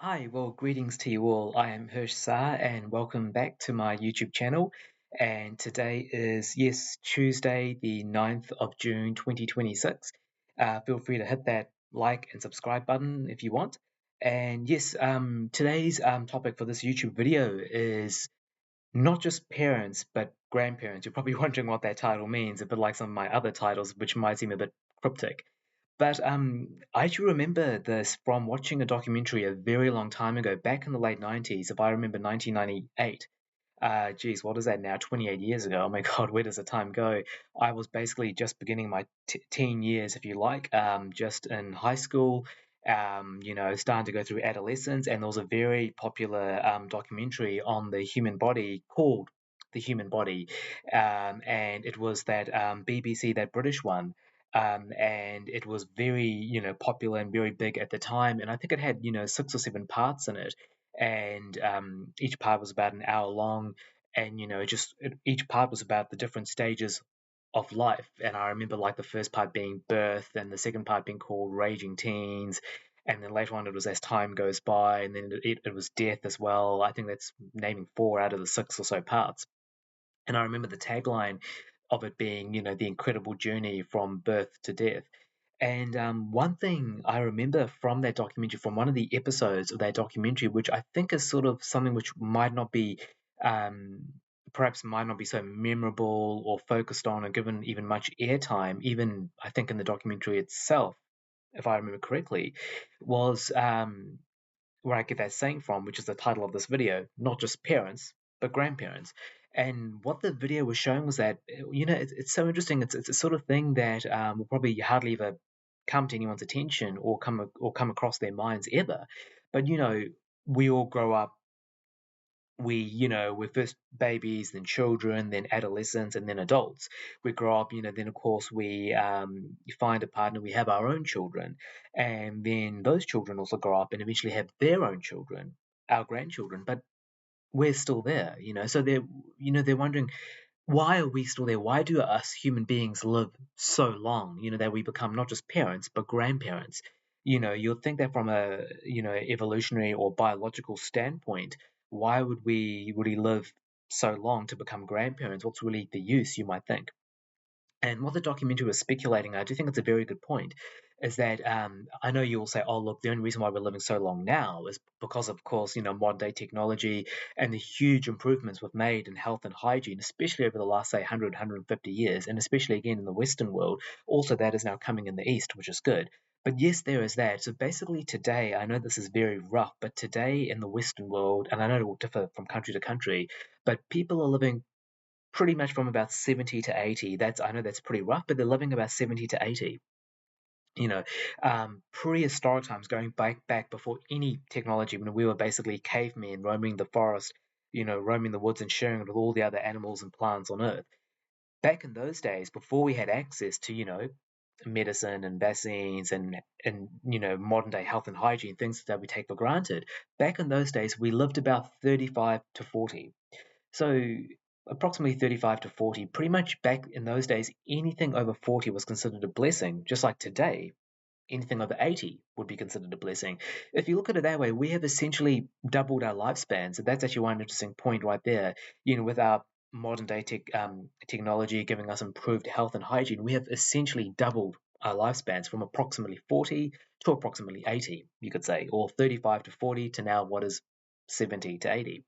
Hi, well, greetings to you all. I am Hirsch Saar, and welcome back to my YouTube channel. And today is, yes, Tuesday, the 9th of June, 2026. Feel free to hit that like and subscribe button if you want. And yes, today's topic for this YouTube video is not just parents, but grandparents. You're probably wondering what that title means, a bit like some of my other titles, which might seem a bit cryptic. But I do remember this from watching a documentary a very long time ago, back in the late 90s, if I remember 1998. Geez, what is that now? 28 years ago. Oh my God, where does the time go? I was basically just beginning my teen years, if you like, just in high school, starting to go through adolescence. And there was a very popular documentary on the human body called The Human Body. And it was that BBC, that British one. And it was very, popular and very big at the time. And I think it had, six or seven parts in it, and each part was about an hour long, and each part was about the different stages of life. And I remember like the first part being birth, and the second part being called raging teens, and then later on it was as time goes by, and then it was death as well. I think that's naming four out of the six or so parts. And I remember the tagline of it being, the incredible journey from birth to death. And one thing I remember from that documentary, from one of the episodes of that documentary, which I think is sort of something which might not be, um, perhaps might not be so memorable or focused on or given even much airtime, even I think in the documentary itself, if I remember correctly, was where I get that saying from, which is the title of this video, not just parents, but grandparents. And what the video was showing was that, it's so interesting. It's a sort of thing that will probably hardly ever come to anyone's attention or come across their minds ever. But we all grow up, we're first babies, then children, then adolescents, and then adults. We grow up, then of course you find a partner, we have our own children, and then those children also grow up and eventually have their own children, our grandchildren. But we're still there, so they're wondering, why are we still there? Why do us human beings live so long? That we become not just parents but grandparents. You'll think that from a evolutionary or biological standpoint, why would we live so long to become grandparents? What's really the use, you might think? And what the documentary was speculating, I do think it's a very good point, is that I know you will say, oh, look, the only reason why we're living so long now is because, of course, modern day technology and the huge improvements we've made in health and hygiene, especially over the last, say, 100, 150 years, and especially again in the Western world. Also, that is now coming in the East, which is good. But yes, there is that. So basically, today, I know this is very rough, but today in the Western world, and I know it will differ from country to country, but people are living pretty much from about 70 to 80. I know that's pretty rough, but they're living about 70 to 80. You know, Prehistoric times, going back before any technology, when we were basically cavemen roaming the forest, roaming the woods and sharing it with all the other animals and plants on Earth. Back in those days, before we had access to, medicine and vaccines and modern day health and hygiene, things that we take for granted. Back in those days, we lived about 35 to 40. So approximately 35 to 40, pretty much back in those days, anything over 40 was considered a blessing, just like today, anything over 80 would be considered a blessing. If you look at it that way, we have essentially doubled our lifespan. So that's actually one interesting point right there. With our modern day technology giving us improved health and hygiene, we have essentially doubled our lifespans from approximately 40 to approximately 80, you could say, or 35 to 40 to now what is 70 to 80.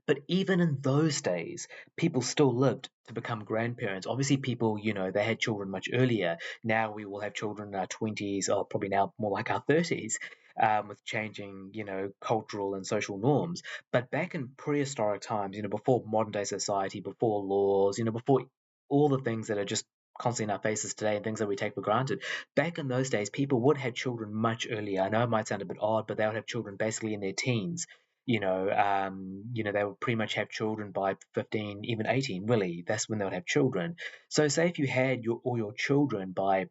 But even in those days, people still lived to become grandparents. Obviously, people, they had children much earlier. Now we will have children in our 20s, or probably now more like our 30s, with changing, cultural and social norms. But back in prehistoric times, before modern day society, before laws, before all the things that are just constantly in our faces today and things that we take for granted. Back in those days, people would have children much earlier. I know it might sound a bit odd, but they would have children basically in their teens. They would pretty much have children by 15, even 18, really. That's when they would have children. So say if you had all your children by,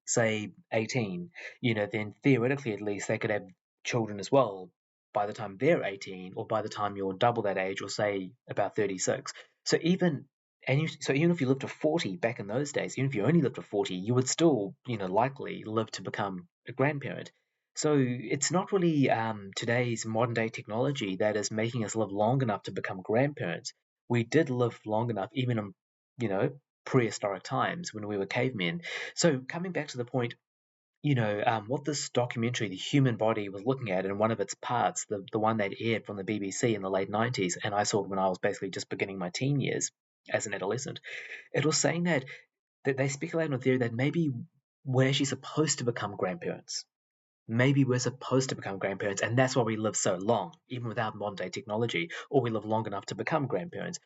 say, 18, then theoretically at least they could have children as well by the time they're 18 or by the time you're double that age or say about 36. So even if you lived to 40 back in those days, even if you only lived to 40, you would still, likely live to become a grandparent. So it's not really today's modern day technology that is making us live long enough to become grandparents. We did live long enough, even in, you know, prehistoric times when we were cavemen. So coming back to the point, what this documentary, The Human Body, was looking at in one of its parts, the one that aired from the BBC in the late 90s, and I saw it when I was basically just beginning my teen years as an adolescent, it was saying that they speculate on a theory that maybe we're actually supposed to become grandparents. Maybe we're supposed to become grandparents, and that's why we live so long, even without modern day technology, or we live long enough to become grandparents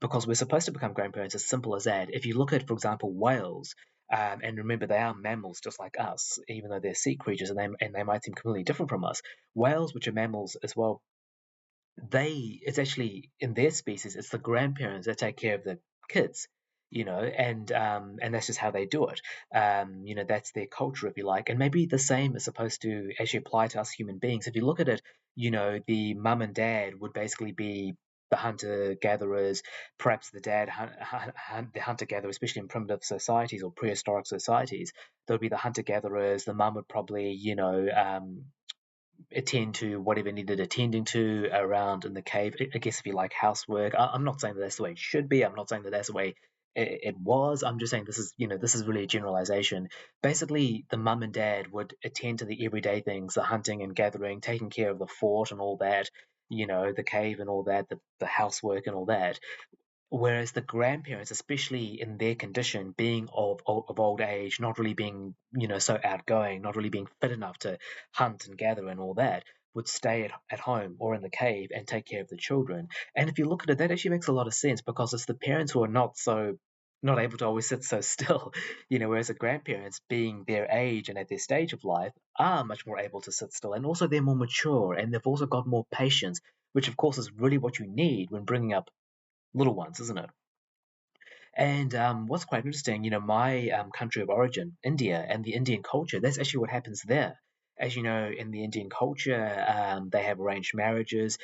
because we're supposed to become grandparents, as simple as that. If you look at, for example, whales, and remember they are mammals just like us, even though they're sea creatures and they might seem completely different from us. Whales, which are mammals as well, it's actually in their species, it's the grandparents that take care of the kids, and that's just how they do it. That's their culture, if you like, and maybe the same is supposed to actually apply to us human beings. If you look at it, the mum and dad would basically be the hunter gatherers, perhaps the dad the hunter gatherer, especially in primitive societies or prehistoric societies. There would be the hunter gatherers. The mum would probably, attend to whatever needed attending to around in the cave. I guess if you like housework, I'm not saying that that's the way it should be. I'm not saying that that's the way it was. I'm just saying this is really a generalization. Basically, the mum and dad would attend to the everyday things, the hunting and gathering, taking care of the fort and all that, the cave and all that, the housework and all that. Whereas the grandparents, especially in their condition, being of old age, not really being, so outgoing, not really being fit enough to hunt and gather and all that, would stay at home or in the cave and take care of the children. And if you look at it, that actually makes a lot of sense because it's the parents who are not able to always sit so still, whereas the grandparents, being their age and at their stage of life, are much more able to sit still. And also they're more mature and they've also got more patience, which of course is really what you need when bringing up little ones, isn't it? And what's quite interesting, my country of origin, India, and the Indian culture, that's actually what happens there. As you know, in the Indian culture, they have arranged marriages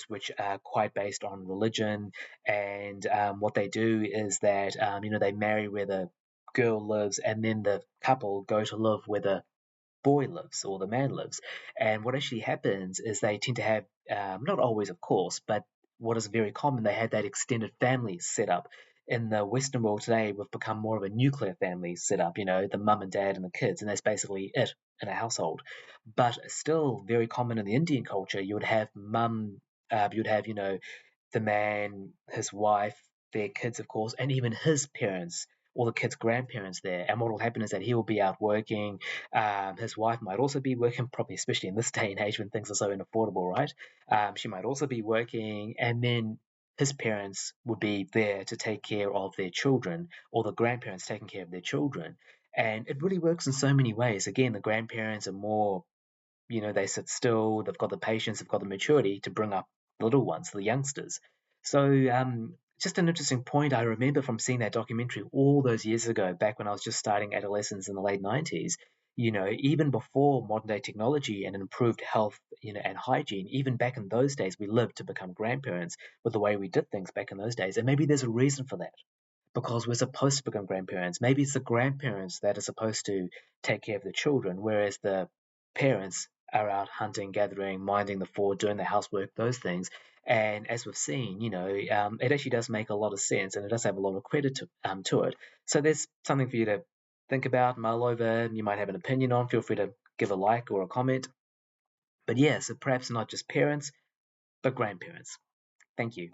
which are quite based on religion. And what they do is that, they marry where the girl lives, and then the couple go to live where the boy lives or the man lives. And what actually happens is they tend to have, not always, of course, but what is very common, they had that extended family set up. In the Western world today, we've become more of a nuclear family set up, the mum and dad and the kids, and that's basically it in a household. But still very common in the Indian culture, you would have, the man, his wife, their kids, of course, and even his parents or the kid's grandparents there. And what will happen is that he will be out working. His wife might also be working, probably especially in this day and age when things are so unaffordable, right? She might also be working, and then his parents would be there to take care of their children, or the grandparents taking care of their children. And it really works in so many ways. Again, the grandparents are more, they sit still, they've got the patience, they've got the maturity to bring up the little ones, the youngsters. So, just an interesting point. I remember from seeing that documentary all those years ago, back when I was just starting adolescence in the late 90s, even before modern day technology and improved health, and hygiene, even back in those days, we lived to become grandparents with the way we did things back in those days. And maybe there's a reason for that because we're supposed to become grandparents. Maybe it's the grandparents that are supposed to take care of the children, whereas the parents are out hunting, gathering, minding the fort, doing the housework, those things. And as we've seen, it actually does make a lot of sense, and it does have a lot of credit to it. So there's something for you to think about, mull over. You might have an opinion on. Feel free to give a like or a comment. But yeah, so perhaps not just parents, but grandparents. Thank you.